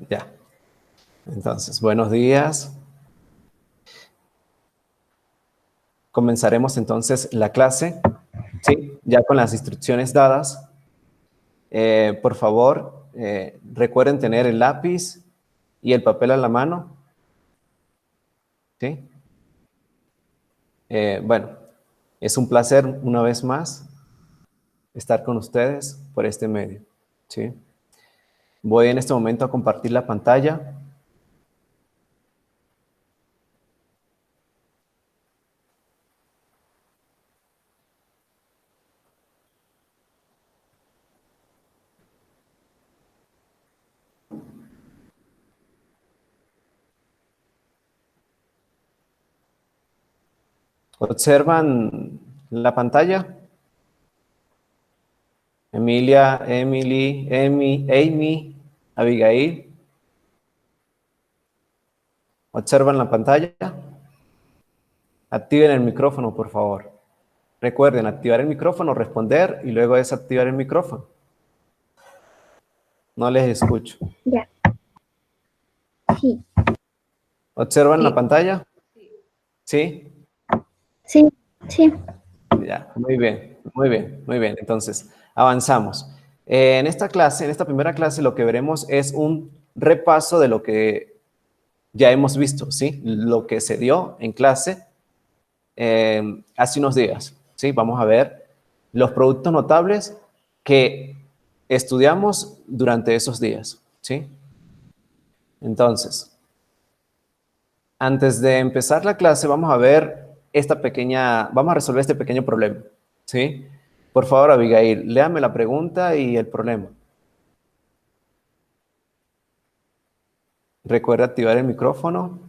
Ya. Entonces, buenos días. Comenzaremos entonces la clase, ¿sí? Ya con las instrucciones dadas. Por favor, recuerden tener el lápiz y el papel a la mano, ¿sí? Bueno, es un placer una vez más estar con ustedes por este medio, ¿sí? Voy en este momento a compartir la pantalla. ¿Observan la pantalla? Emilia, Emily, Amy, Abigail. ¿Observan la pantalla? Activen el micrófono, por favor. Recuerden activar el micrófono, responder y luego desactivar el micrófono. No les escucho. Ya. Sí. ¿Observan la Sí. pantalla? ¿Sí? Sí. Sí. Ya, muy bien, muy bien, muy bien. Entonces, avanzamos. En esta clase, en esta primera clase, lo que veremos es un repaso de lo que ya hemos visto, ¿sí? Lo que se dio en clase hace unos días, ¿sí? Vamos a ver los productos notables que estudiamos durante esos días, ¿sí? Entonces, antes de empezar la clase, vamos a ver vamos a resolver este pequeño problema, ¿sí? Por favor, Abigail, léame la pregunta y el problema. Recuerda activar el micrófono.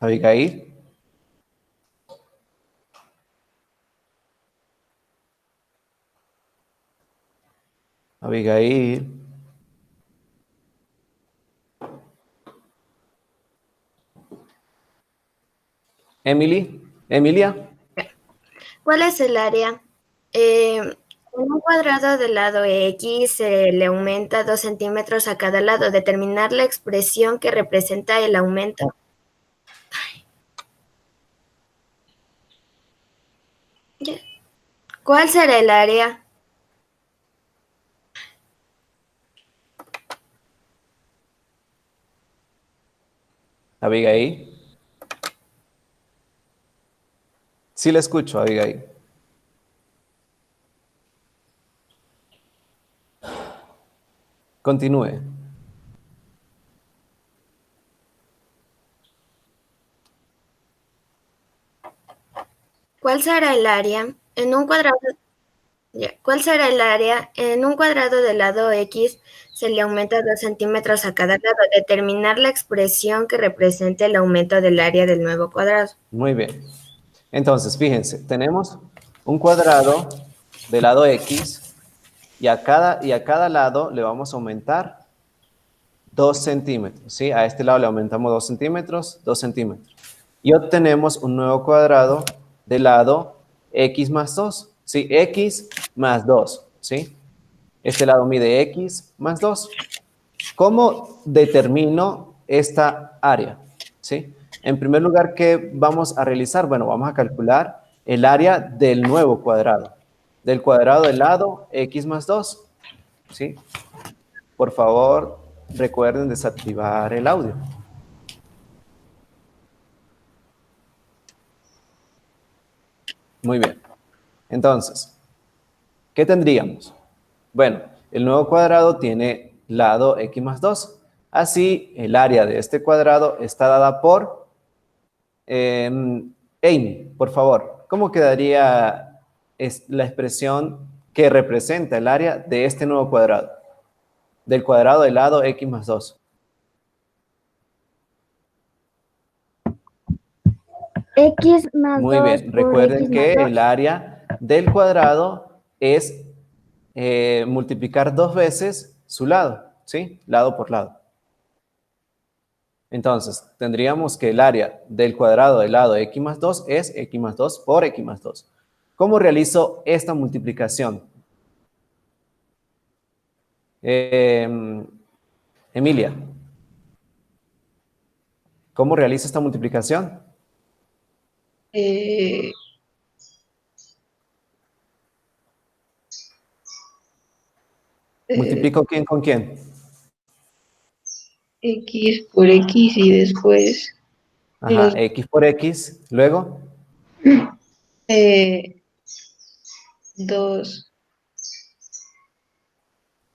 Abigail. Abigail. Emily. Emilia. ¿Cuál es el área? En un cuadrado del lado X se le aumenta 2 centímetros a cada lado. Determinar la expresión que representa el aumento. Ya. ¿Cuál será el área? Abigail. Sí la escucho, Abigail. Continúe. ¿Cuál será el área? En un cuadrado. Ya. ¿Cuál será el área? En un cuadrado del lado X se le aumenta 2 centímetros a cada lado. Determinar la expresión que represente el aumento del área del nuevo cuadrado. Muy bien. Entonces, fíjense, tenemos un cuadrado del lado X y a cada lado le vamos a aumentar 2 centímetros, ¿sí? A este lado le aumentamos 2 centímetros, 2 centímetros. Y obtenemos un nuevo cuadrado del lado X más 2, ¿sí? X más 2, ¿sí? Este lado mide X más 2. ¿Cómo determino esta área? ¿Sí? En primer lugar, ¿qué vamos a realizar? Bueno, vamos a calcular el área del nuevo cuadrado. Del cuadrado del lado X más 2. ¿Sí? Por favor, recuerden desactivar el audio. Muy bien. Entonces, ¿qué tendríamos? Bueno, el nuevo cuadrado tiene lado X más 2. Así, el área de este cuadrado está dada por Amy, por favor, ¿cómo quedaría la expresión que representa el área de este nuevo cuadrado? Del cuadrado del lado X más 2. X más Muy 2 bien, por recuerden X más que 2. el área del cuadrado es multiplicar 2 veces su lado, ¿sí? Lado por lado. Entonces, tendríamos que el área del cuadrado del lado x más 2 es x más 2 por x más 2. ¿Cómo realizo esta multiplicación? Emilia, ¿cómo realizo esta multiplicación? Eh, eh, ¿Multiplico quién con quién? X por X y después Ajá, los x por x, luego, 2,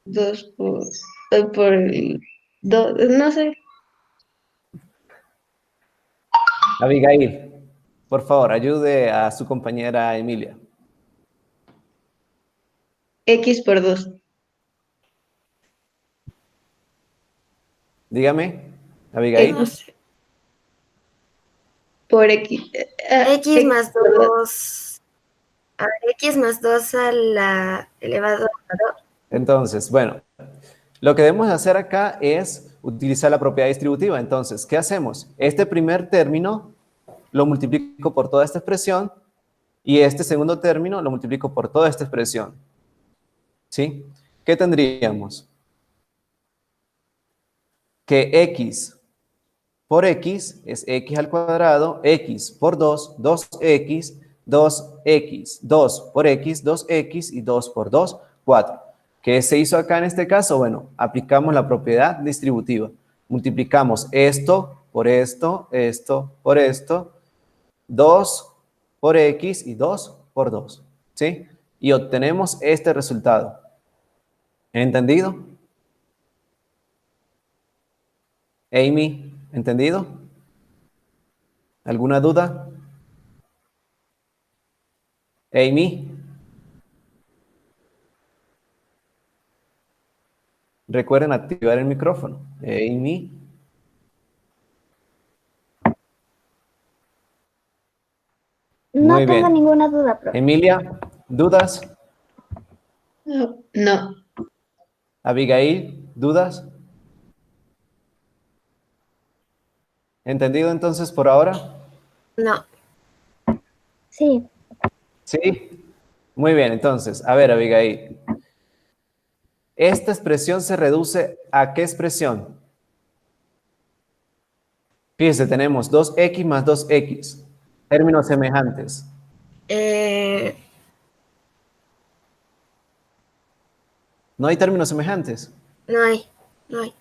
2 por el 2, no sé, Abigail, por favor, ayude a su compañera Emilia. X por 2. Dígame, X No Abigail. sé. por X. X X más por 2. 2. A ver, X más 2 a la elevado a 2. Entonces, bueno, lo que debemos hacer acá es utilizar la propiedad distributiva. Entonces, ¿qué hacemos? Este primer término lo multiplico por toda esta expresión y este segundo término lo multiplico por toda esta expresión. ¿Sí? ¿Qué tendríamos? Que x por x es x al cuadrado, x por 2, 2x, 2x, 2 por x, 2x y 2 por 2, 4. ¿Qué se hizo acá en este caso? Bueno, aplicamos la propiedad distributiva. Multiplicamos esto por esto, esto por esto, 2 por x y 2 por 2. ¿Sí? Y obtenemos este resultado. ¿Entendido? Amy, ¿entendido? ¿Alguna duda? Amy, recuerden activar el micrófono. Amy, No muy tengo bien. ninguna duda, profe. Emilia, ¿dudas? No, no. Abigail, ¿dudas? ¿Entendido entonces por ahora? No. Sí, Sí. Muy bien, entonces, a ver, Abigail. Esta expresión se reduce ¿a qué expresión? Fíjense, tenemos 2x más 2x. Términos semejantes. Eh, ¿No hay términos semejantes? no hay. No hay.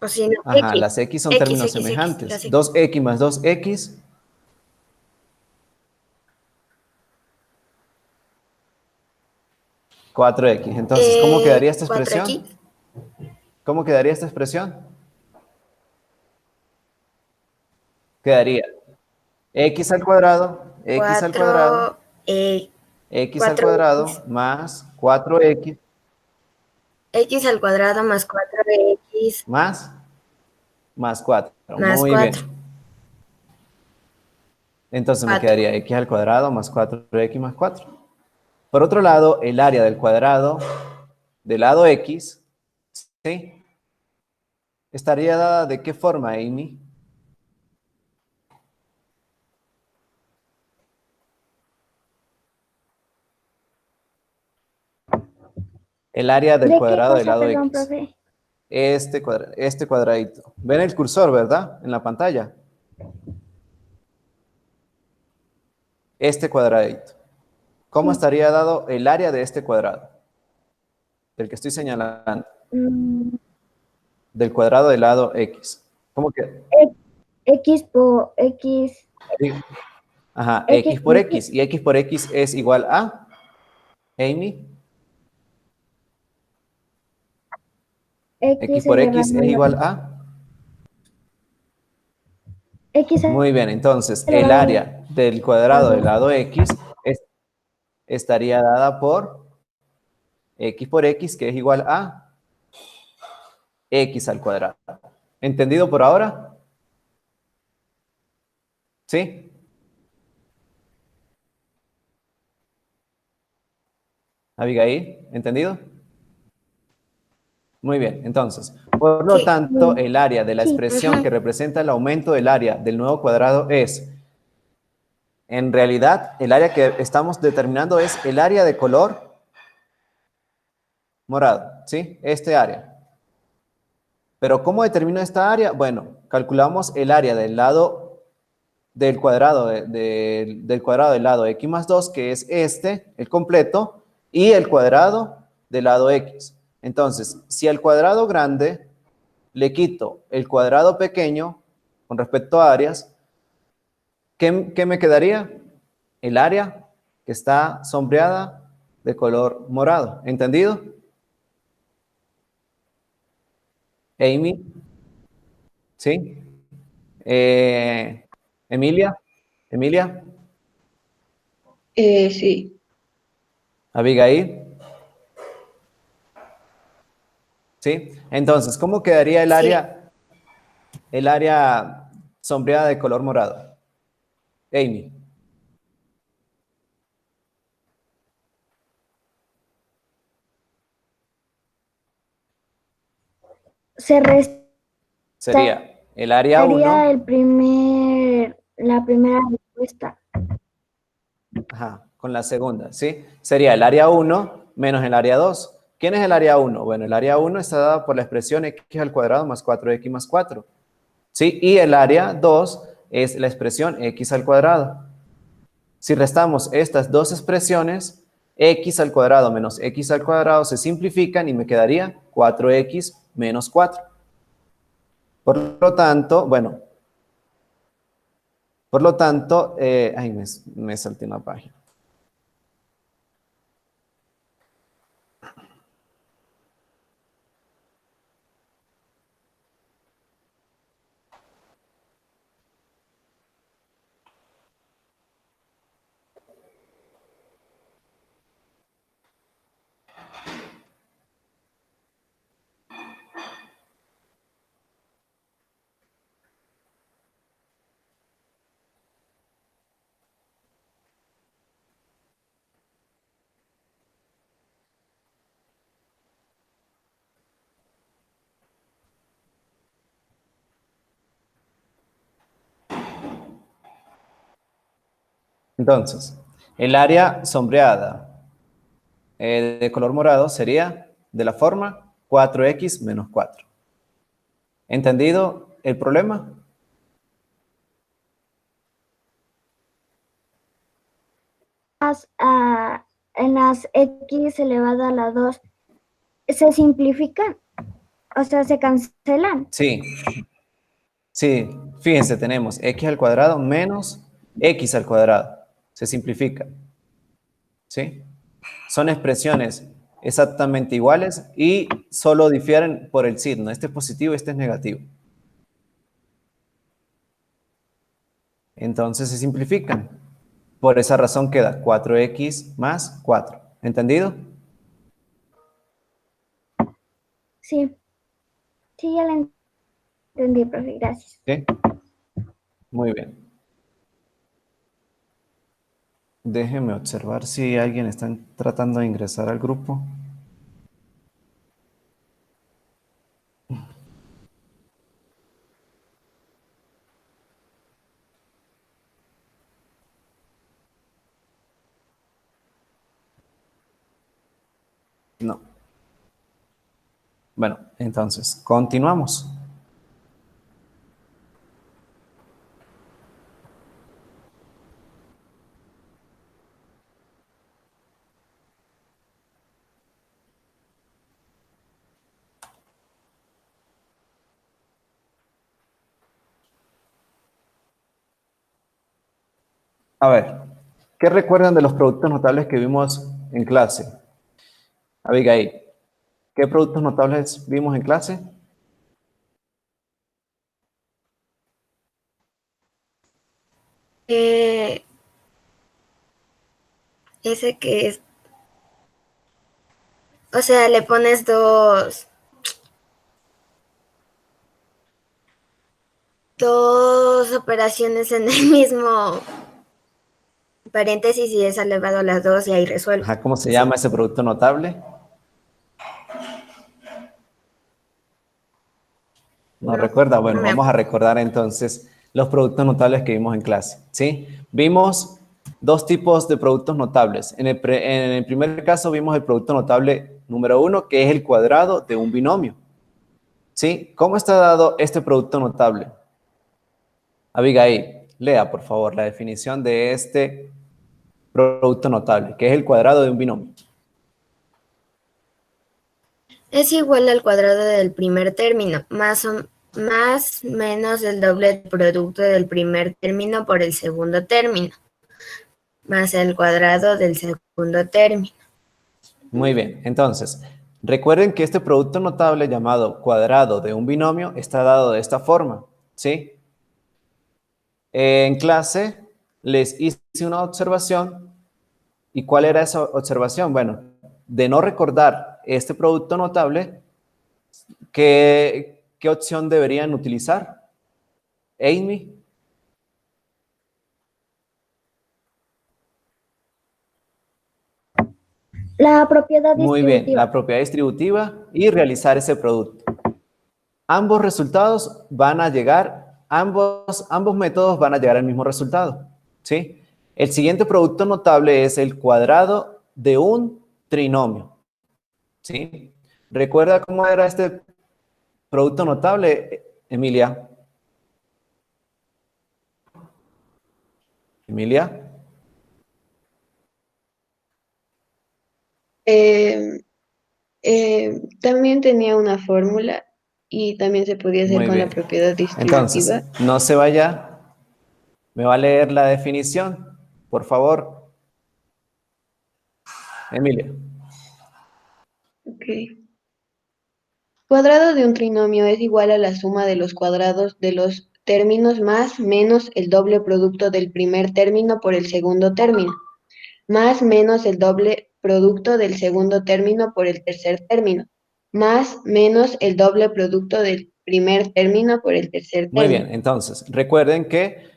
O si no, Ajá, X. las x son X, términos X, X. Las semejantes. X. 2x más 2x, 4x. Entonces, ¿cómo quedaría esta 4X. expresión? ¿Cómo quedaría esta expresión? Quedaría x al cuadrado, 4. x al 4X. cuadrado más 4x X al cuadrado más 4X más 4. más Muy 4. bien. Entonces me 4. quedaría x al cuadrado más 4x más 4. Por otro lado, el área del cuadrado del lado x, ¿sí? ¿Estaría dada de qué forma, Amy? El área del ¿de qué cuadrado del cosa, lado perdón, x. profe? Este cuadradito. ¿Ven el cursor, verdad? En la pantalla. Este cuadradito. ¿Cómo Sí. estaría dado el área de este cuadrado? Del que estoy señalando. Mm, Del cuadrado del lado x. ¿Cómo que? X por X, Sí. Ajá, X x por por X, x. ¿Y x por x es igual a? Amy, x X por x elevado es a igual la a. X Muy bien, entonces el elevado área del a cuadrado del 2. lado x estaría dada por x por x, que es igual a x al cuadrado. ¿Entendido por ahora? ¿Sí? Abigail, ¿entendido? Muy bien, entonces, Por lo Sí. tanto, el área de la Sí. expresión Ujú. que representa el aumento del área del nuevo cuadrado es, en realidad, el área que estamos determinando es el área de color morado, ¿sí? Este área. Pero ¿cómo determino esta área? Bueno, calculamos el área del lado del cuadrado, del cuadrado del lado x más 2, que es este, el completo, y el cuadrado del lado x. Entonces, si al cuadrado grande le quito el cuadrado pequeño con respecto a áreas, ¿qué me quedaría? El área que está sombreada de color morado. ¿Entendido? Amy, ¿sí? Emilia, Emilia, Sí. Abigail, ¿sí? Entonces, ¿cómo quedaría Sí. el área sombreada de color morado? Amy, Se restaría sería el área 1, la primera respuesta. ajá, con la segunda, ¿sí? Sería el área 1 menos el área 2. ¿Quién es el área 1? Bueno, el área 1 está dada por la expresión x al cuadrado más 4x más 4. ¿Sí? Y el área 2 es la expresión x al cuadrado. Si restamos estas dos expresiones, x al cuadrado menos x al cuadrado se simplifican y me quedaría 4x menos 4. Por lo tanto, bueno, ay, me salté una página. Entonces, el área sombreada de color morado sería de la forma 4x menos 4. ¿Entendido el problema? En las x elevado a la 2 se simplifican, o sea, se cancelan. Sí, sí, fíjense, tenemos x al cuadrado menos x al cuadrado. Se simplifica, ¿sí? Son expresiones exactamente iguales y solo difieren por el signo. Este es positivo y este es negativo. Entonces se simplifican. Por esa razón queda 4x más 4. ¿Entendido? Sí, sí, ya lo entendí, profe, gracias. ¿Sí? Muy bien. Déjeme observar si alguien está tratando de ingresar al grupo. No. Bueno, entonces, continuamos. A ver, ¿qué recuerdan de los productos notables que vimos en clase? Abigail, ¿qué productos notables vimos en clase? Eh, ese que es, o sea, le pones dos operaciones en el mismo paréntesis y es elevado a las 2 y ahí resuelve. Ajá, ¿cómo se Así. llama ese producto notable? ¿No No, recuerda? Bueno, no me vamos a recordar entonces los productos notables que vimos en clase, ¿sí? Vimos dos tipos de productos notables. En el primer caso vimos el producto notable número 1, que es el cuadrado de un binomio, ¿sí? ¿Cómo está dado este producto notable? Abigail, lea, por favor, la definición de este producto notable, que es el cuadrado de un binomio. Es igual al cuadrado del primer término, más menos el doble del producto del primer término por el segundo término, más el cuadrado del segundo término. Muy bien, entonces, recuerden que este producto notable llamado cuadrado de un binomio está dado de esta forma, ¿sí? En clase les hice una observación. ¿Y cuál era esa observación? Bueno, de no recordar este producto notable, ¿qué opción deberían utilizar? Amy. La propiedad Muy bien, distributiva. la propiedad distributiva y realizar ese producto. Ambos resultados van a llegar, ambos métodos van a llegar al mismo resultado, ¿sí? El siguiente producto notable es el cuadrado de un trinomio, ¿sí? ¿Recuerda cómo era este producto notable, Emilia? Emilia. Eh, También tenía una fórmula y también se podía hacer Muy con la bien. propiedad Entonces, distributiva. no se vaya. Me va a leer la definición, por favor, Emilia. Ok. Cuadrado de un trinomio es igual a la suma de los cuadrados de los términos más menos el doble producto del primer término por el segundo término, más menos el doble producto del segundo término por el tercer término, más menos el doble producto del primer término por el tercer Muy bien, término. entonces, recuerden que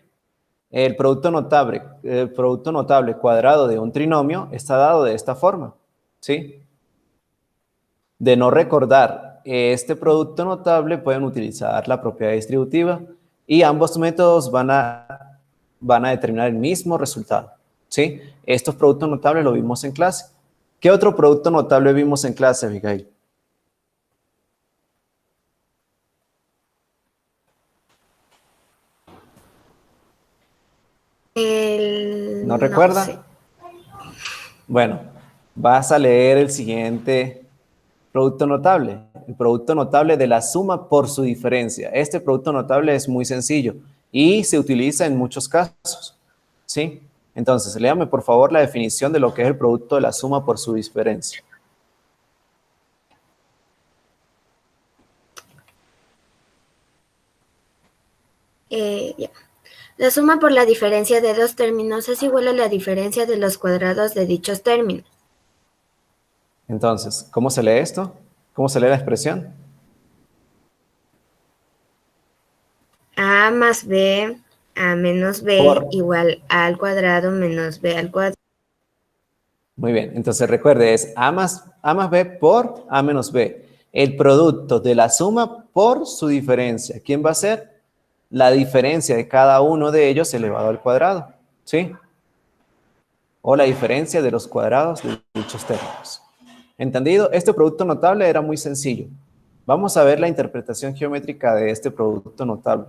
el producto notable cuadrado de un trinomio está dado de esta forma, ¿sí? De no recordar este producto notable, pueden utilizar la propiedad distributiva y ambos métodos van a determinar el mismo resultado, ¿sí? Estos productos notables lo vimos en clase. ¿Qué otro producto notable vimos en clase, Abigail? ¿No No sé. recuerda? Bueno, vas a leer el siguiente producto notable, el producto notable de la suma por su diferencia. Este producto notable es muy sencillo y se utiliza en muchos casos, ¿sí? Entonces, léame por favor la definición de lo que es el producto de la suma por su diferencia. Ya. La suma por la diferencia de dos términos es igual a la diferencia de los cuadrados de dichos términos. Entonces, ¿cómo se lee esto? ¿Cómo se lee la expresión? A más B, A menos B, Por. igual A al cuadrado menos B al cuadrado. Muy bien, entonces recuerde, es A más B por A menos B. El producto de la suma por su diferencia. ¿Quién va a ser? La diferencia de cada uno de ellos elevado al cuadrado, ¿sí? O la diferencia de los cuadrados de dichos términos. ¿Entendido? Este producto notable era muy sencillo. Vamos a ver la interpretación geométrica de este producto notable.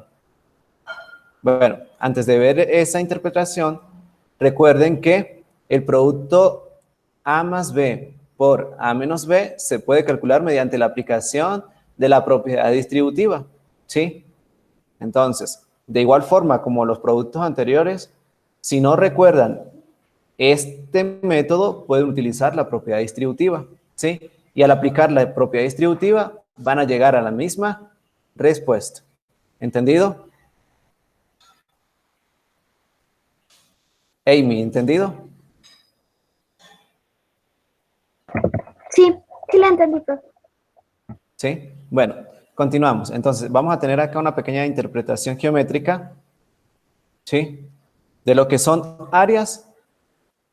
Bueno, antes de ver esa interpretación, recuerden que el producto A más B por A menos B se puede calcular mediante la aplicación de la propiedad distributiva, ¿sí? Entonces, de igual forma como los productos anteriores, si no recuerdan este método, pueden utilizar la propiedad distributiva, ¿sí? Y al aplicar la propiedad distributiva, van a llegar a la misma respuesta. ¿Entendido? Amy, ¿entendido? Sí, sí la entendí, profe. ¿Sí? Bueno, continuamos. Entonces, vamos a tener acá una pequeña interpretación geométrica, ¿sí? De lo que son áreas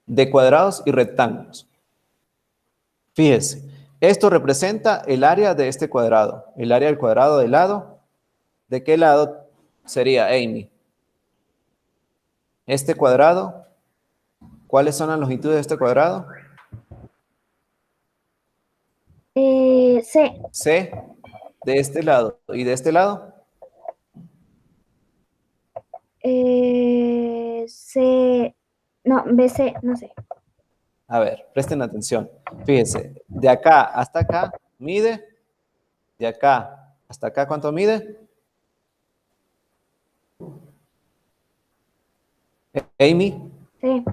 de cuadrados y rectángulos. Fíjese, esto representa el área de este cuadrado, el área del cuadrado del lado ¿De qué lado sería, Amy? Este cuadrado, ¿cuáles son las longitudes de este cuadrado? C. C, de este lado. ¿Y de este lado? C. No, BC, no sé. A ver, presten atención. Fíjense, de acá hasta acá mide. De acá hasta acá, ¿cuánto mide? Amy, C.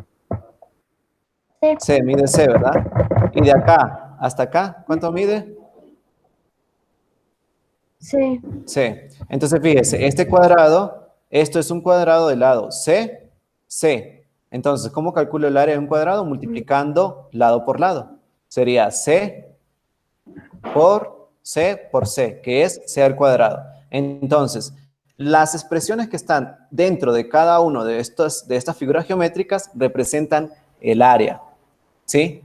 C. C, mide C, ¿verdad? Y de acá hasta acá, ¿cuánto mide? C. C. Entonces, fíjese, este cuadrado, esto es un cuadrado del lado C, C. Entonces, ¿cómo calculo el área de un cuadrado? Multiplicando lado por lado. Sería C por C, que es C al cuadrado. Entonces, las expresiones que están dentro de cada uno de estas figuras geométricas representan el área, ¿sí?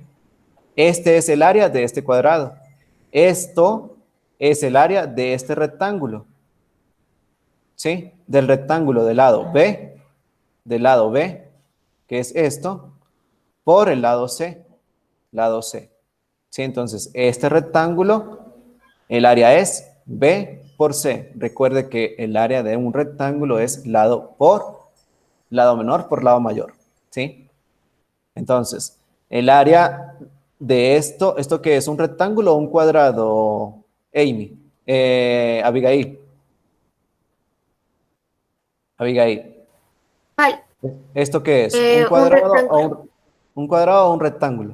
Este es el área de este cuadrado. Esto es el área de este rectángulo, ¿sí? Del rectángulo del lado B, que es esto, por el lado C, ¿sí? Entonces, este rectángulo, el área es B por C. Recuerde que el área de un rectángulo es lado menor por lado mayor, ¿sí? Entonces, el área de ¿esto qué es? ¿Un rectángulo o un cuadrado, Amy? Abigail. Abigail. ¿Cuál? ¿Esto qué es? Un rectángulo. Un cuadrado o un rectángulo?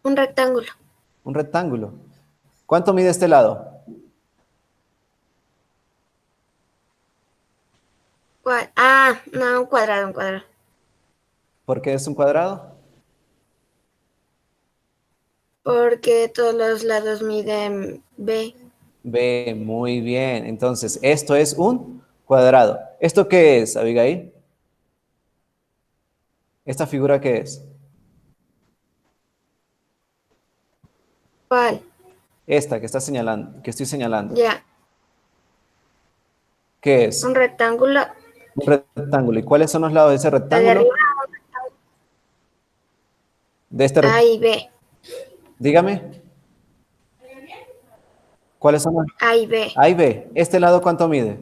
Un rectángulo. Un rectángulo. ¿Cuánto mide este lado? ¿Cuál? Ah, no, un cuadrado, un cuadrado. ¿Por qué es un cuadrado? Porque todos los lados miden B. B, muy bien. Entonces, esto es un cuadrado. ¿Esto qué es, Abigail? ¿Esta figura qué es? ¿Cuál? Esta que está señalando, que estoy señalando. Ya. ¿Qué Un es? rectángulo. Un rectángulo. ¿Y cuáles son los lados de ese La de rectángulo? arriba, De este A y B. Dígame, ¿cuáles son los? A y B. Ahí ve. ¿Este lado cuánto mide?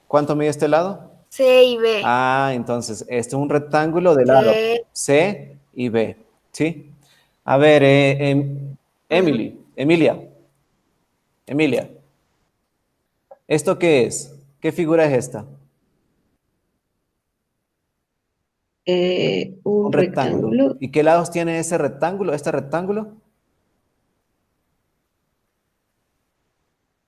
¿Cuánto mide este lado? C y B. Ah, entonces, este es un rectángulo de lado C. C y B, ¿sí? A ver, Ujú. Emilia, ¿esto qué es? ¿Qué figura es esta? Un Un rectángulo. rectángulo. ¿Y qué lados tiene ese rectángulo, este rectángulo?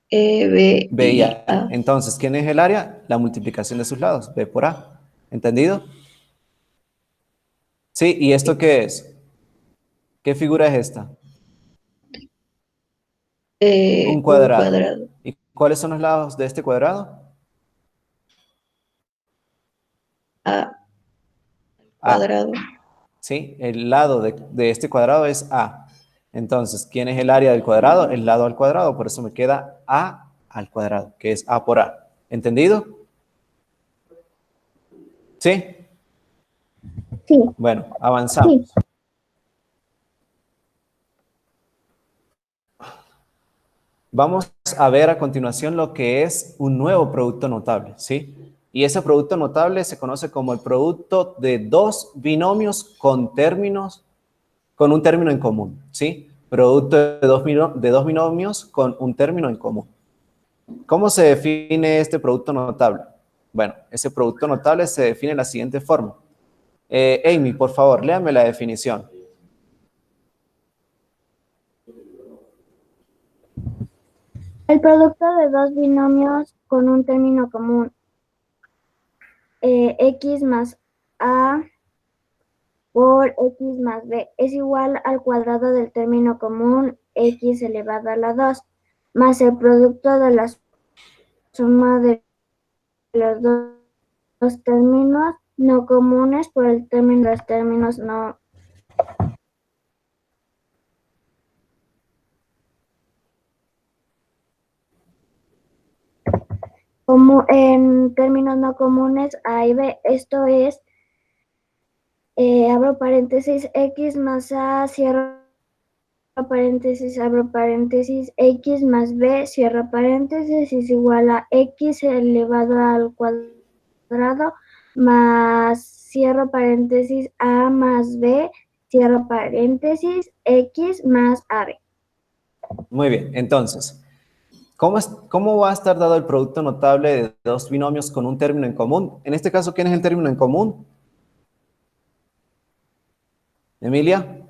B B y y A. A. Entonces, ¿quién es el área? La multiplicación de sus lados, B por A. ¿Entendido? Sí, ¿y esto qué es? ¿Qué figura es esta? Un Un cuadrado. cuadrado. ¿Y cuáles son los lados de este cuadrado? A A. cuadrado. ¿Sí? El lado de este cuadrado es A. Entonces, ¿quién es el área del cuadrado? El lado al cuadrado. Por eso me queda A al cuadrado, que es A por A. ¿Entendido? ¿Sí? Sí. Bueno, Sí. avanzamos. Vamos a ver a continuación lo que es un nuevo producto notable, ¿sí? Y ese producto notable se conoce como el producto de dos binomios con un término en común, ¿sí? Producto de dos binomios con un término en común. ¿Cómo se define este producto notable? Bueno, ese producto notable se define de la siguiente forma. Amy, por favor, léame la definición. El producto de dos binomios con un término común, x más a por x más b, es igual al cuadrado del término común x elevado a la 2, más el producto de la suma de los dos términos no comunes por el término de los términos no en términos no comunes A y B. Esto es, abro paréntesis, X más A, cierro paréntesis, abro paréntesis, X más B, cierro paréntesis, es igual a X elevado al cuadrado más, cierro paréntesis, A más B, cierro paréntesis, X más AB. Muy bien, entonces, ¿cómo va a estar dado el producto notable de dos binomios con un término en común? En este caso, ¿quién es el término en común? Emilia,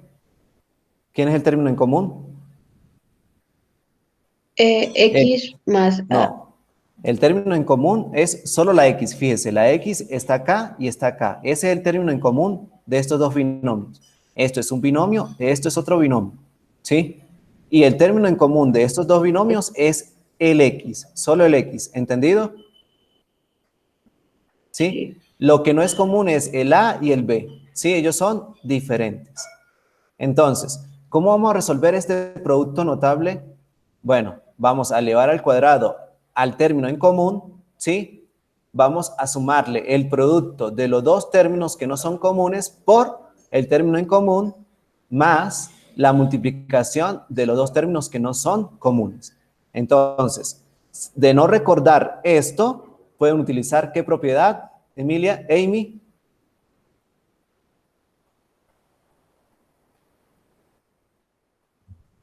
¿quién es el término en común? X más A. No, el término en común es solo la X, fíjese, la X está acá y está acá. Ese es el término en común de estos dos binomios. Esto es un binomio, esto es otro binomio, ¿sí? Y el término en común de estos dos binomios es el X, solo el X, ¿entendido? ¿Sí? Lo que no es común es el A y el B, ¿sí? Ellos son diferentes. Entonces, ¿cómo vamos a resolver este producto notable? Bueno, vamos a elevar al cuadrado al término en común, ¿sí? Vamos a sumarle el producto de los dos términos que no son comunes por el término en común más la multiplicación de los dos términos que no son comunes. Entonces, de no recordar esto, pueden utilizar ¿qué propiedad, Emilia? Amy.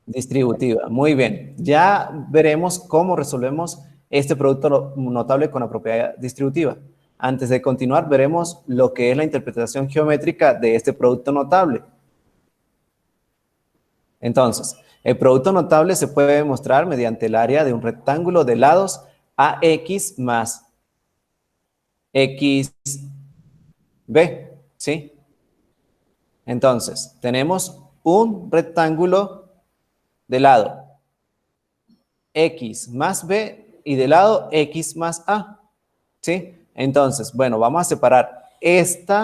Distributiva, muy bien. Ya veremos cómo resolvemos este producto notable con la propiedad distributiva. Antes de continuar, veremos lo que es la interpretación geométrica de este producto notable. Entonces, el producto notable se puede demostrar mediante el área de un rectángulo de lados AX más XB, ¿sí? Entonces, tenemos un rectángulo de lado X más B y de lado X más A, ¿sí? Entonces, bueno, vamos a separar este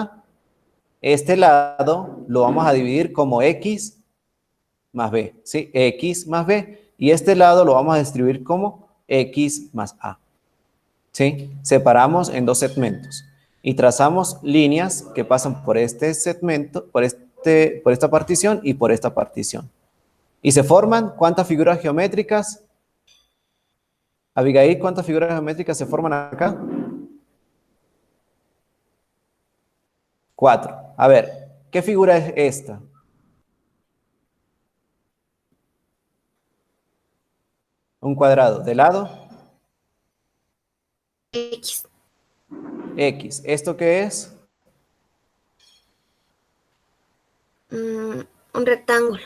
lado, lo vamos a dividir como X más B, ¿sí? X más B. Y este lado lo vamos a distribuir como X más A, ¿sí? Separamos en dos segmentos y trazamos líneas que pasan por este segmento, por esta partición y por esta partición. Y se forman, ¿cuántas figuras geométricas? Abigail, ¿cuántas figuras geométricas se forman acá? 4. A ver, ¿qué figura es esta? Un cuadrado. ¿De lado? X. X. ¿Esto qué es? Un rectángulo.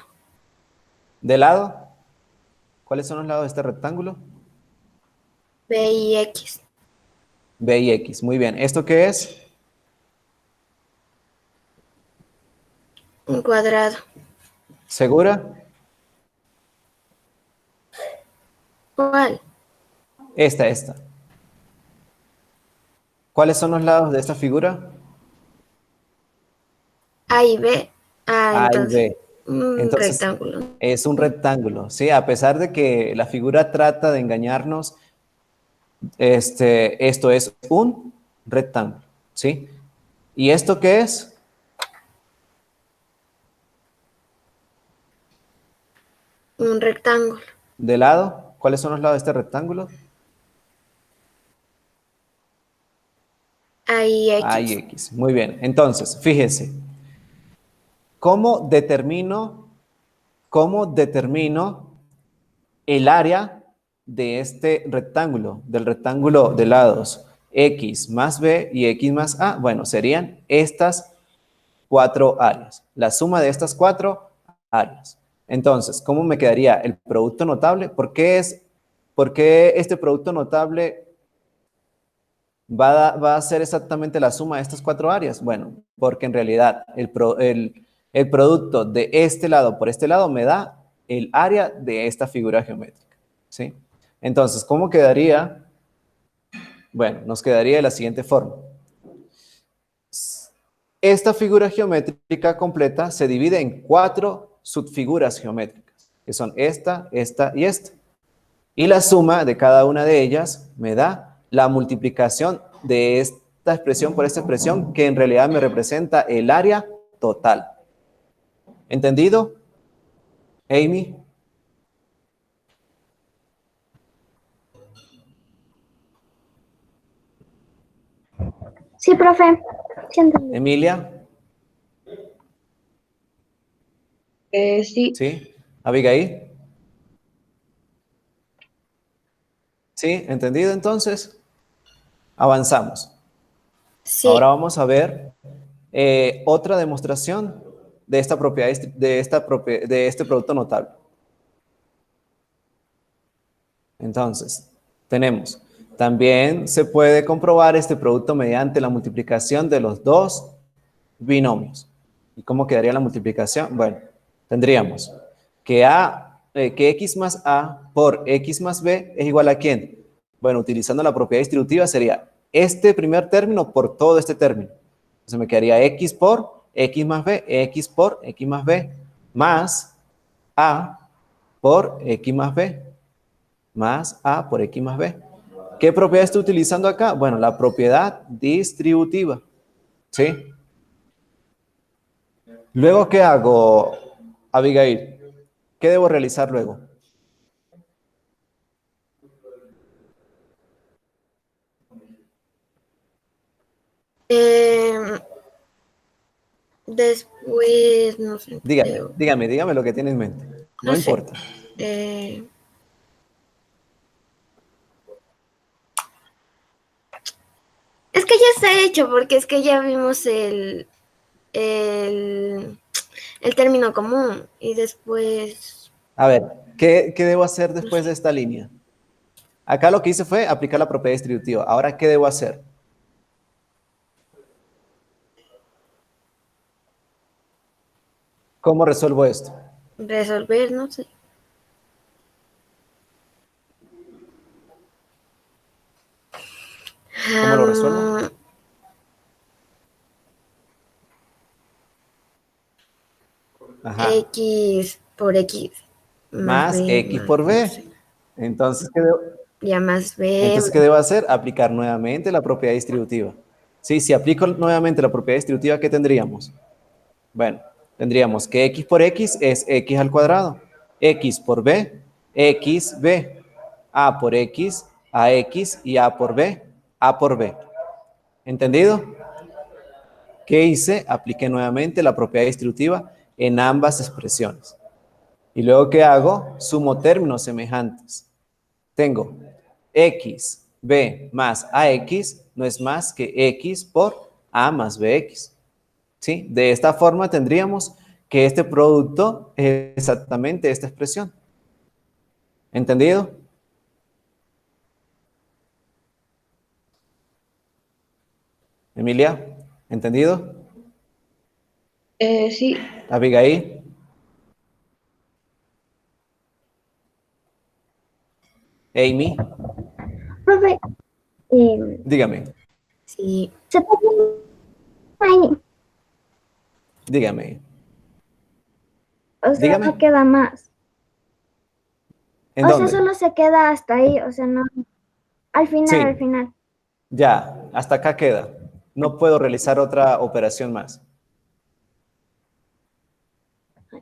¿De lado? ¿Cuáles son los lados de este rectángulo? B y X. B y X. Muy bien. ¿Esto qué es? Un cuadrado. ¿Segura? ¿Cuál? Esta. ¿Cuáles son los lados de esta figura? A y B. A y Entonces, B. un Entonces, rectángulo. es un rectángulo, ¿sí? A pesar de que la figura trata de engañarnos, esto es un rectángulo, ¿sí? ¿Y esto qué es? Un rectángulo. ¿De lado? ¿Cuáles son los lados de este rectángulo? A y X. A y X. Muy bien. Entonces, fíjese. ¿Cómo determino el área de este rectángulo, del rectángulo de lados X más B y X más A? Bueno, serían estas 4 áreas. La suma de estas 4 áreas. Entonces, ¿cómo me quedaría el producto notable? ¿Por qué este producto notable va a ser exactamente la suma de estas 4 áreas? Bueno, porque en realidad el producto de este lado por este lado me da el área de esta figura geométrica, ¿sí? Entonces, ¿cómo quedaría? Bueno, nos quedaría de la siguiente forma. Esta figura geométrica completa se divide en 4 subfiguras geométricas, que son esta y esta. Y la suma de cada una de ellas me da la multiplicación de esta expresión por esta expresión, que en realidad me representa el área total. ¿Entendido, Amy? Sí, profe. Sí, entendí. ¿Emilia? Sí, ¿Sí? ¿Abigail? ¿Sí? ¿Entendido entonces? Avanzamos. Ahora Sí, vamos a ver otra demostración de esta propiedad, de este producto notable. Entonces, tenemos, también se puede comprobar este producto mediante la multiplicación de los dos binomios. ¿Y cómo quedaría la multiplicación? Bueno, tendríamos que x más a por x más b es igual a ¿quién? Bueno, utilizando la propiedad distributiva sería este primer término por todo este término. Entonces me quedaría x por x más b, x por x más b, más a por x más b, más a por x más b. ¿Qué propiedad estoy utilizando acá? Bueno, la propiedad distributiva. ¿Sí? Luego, ¿qué hago, Abigail? ¿Qué debo realizar luego? em, después, no sé, Dígame lo que tiene en mente. No no sé. importa. eh, es que ya está hecho, porque es que ya vimos el, el término común y después, A ver, ¿qué debo hacer no después de sé, esta línea? Acá lo que hice fue aplicar la propiedad distributiva. Ahora, ¿qué debo hacer? ¿Cómo resuelvo esto? resolver, no sé. ¿Cómo lo resuelvo? Am, Ajá. X por X más Más B x más, por no sé, b. Entonces, ¿qué debo? ya más B. Entonces, ¿qué debo hacer? Aplicar nuevamente la propiedad distributiva. Sí, si aplico nuevamente la propiedad distributiva, ¿qué tendríamos? Bueno, tendríamos que x por x es x al cuadrado. X por b, xb. A por x, ax y a por b, a por b. ¿Entendido? ¿Qué hice? Apliqué nuevamente la propiedad distributiva en ambas expresiones. Y luego, ¿qué hago? Sumo términos semejantes. Tengo x, b más ax no es más que x por a más bx. ¿Sí? De esta forma tendríamos que este producto es exactamente esta expresión. ¿Entendido? Emilia, ¿entendido? sí, Abigail, Amy, Profe, dígame, Sí, se puede ahí, dígame, o sea, dígame, no queda más. ¿en O sea, dónde? solo se queda hasta ahí, o sea, no, al Sí, final. ya, hasta acá queda. No puedo realizar otra operación más.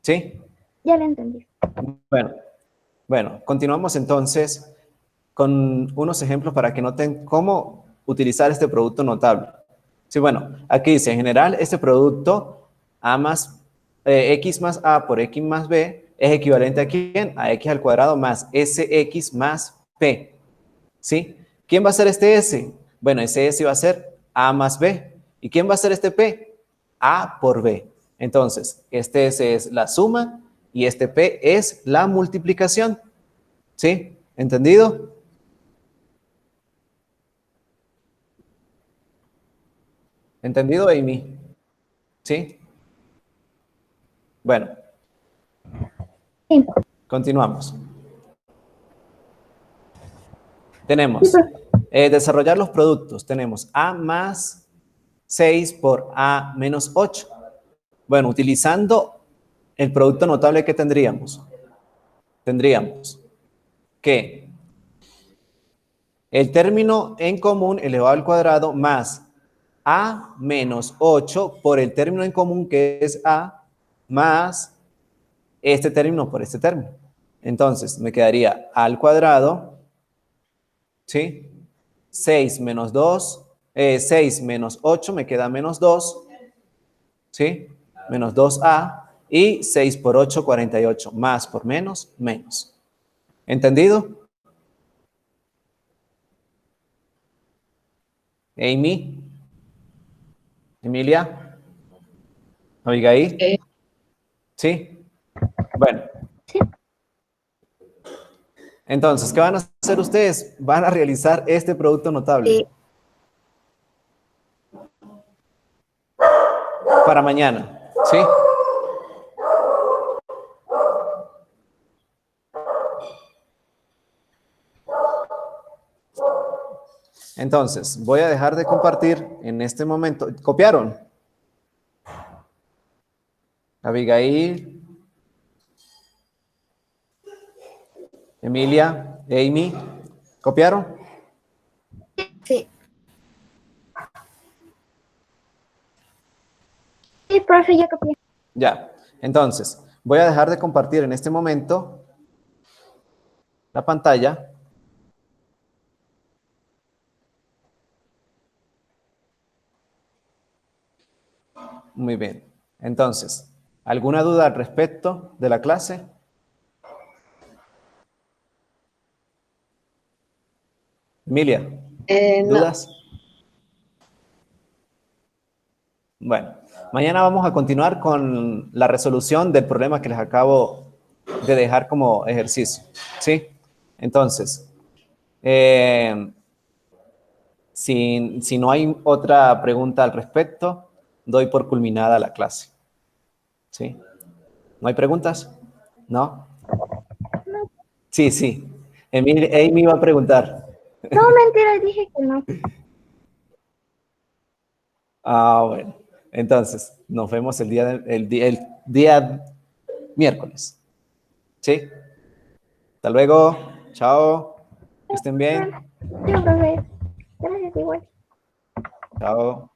¿Sí? Ya lo entendí. Bueno, bueno, continuamos entonces con unos ejemplos para que noten cómo utilizar este producto notable. Sí, bueno, aquí dice, en general, este producto a más, x más a por x más b es equivalente a ¿quién? A x al cuadrado más sx más p. ¿Sí? ¿Quién va a ser este s? Bueno, ese s va a ser a más b. ¿Y quién va a ser este p? A por b. Entonces, este s es la suma y este p es la multiplicación. ¿Sí? ¿Entendido? ¿Entendido, Amy? ¿Sí? Bueno, Sí, continuamos. sí, Tenemos profe. desarrollar los productos. Tenemos a más 6 por a menos 8. Bueno, utilizando el producto notable que tendríamos que el término en común elevado al cuadrado más a menos 8 por el término en común que es a más este término por este término. Entonces, me quedaría a al cuadrado, ¿sí? 6 menos 2, 6 menos 8 me queda menos 2, ¿sí? Menos 2a y 6 por 8, 48. Más por menos, menos. ¿Entendido? Amy, Emilia, Abigail, Eh, ¿sí? Bueno. Entonces, ¿qué van a hacer ustedes? Van a realizar este producto notable. Sí. Para mañana, ¿sí? Entonces, voy a dejar de compartir en este momento. ¿Copiaron? Abigail, Emilia, Amy, ¿copiaron? Sí. Sí, profe, ya copié. Ya. Entonces, voy a dejar de compartir en este momento la pantalla. Muy bien. Entonces, ¿alguna duda al respecto de la clase? Emilia, no. ¿dudas? Bueno, mañana vamos a continuar con la resolución del problema que les acabo de dejar como ejercicio, ¿sí? Entonces, si no hay otra pregunta al respecto, doy por culminada la clase, ¿sí? ¿No hay preguntas? ¿No? Sí, sí. Amy va a preguntar. No, mentira, dije que no. Ah, bueno. Entonces, nos vemos el día miércoles. ¿Sí? Hasta luego. Chao. Que estén bien. Sí, profe. Gracias, igual. Chao.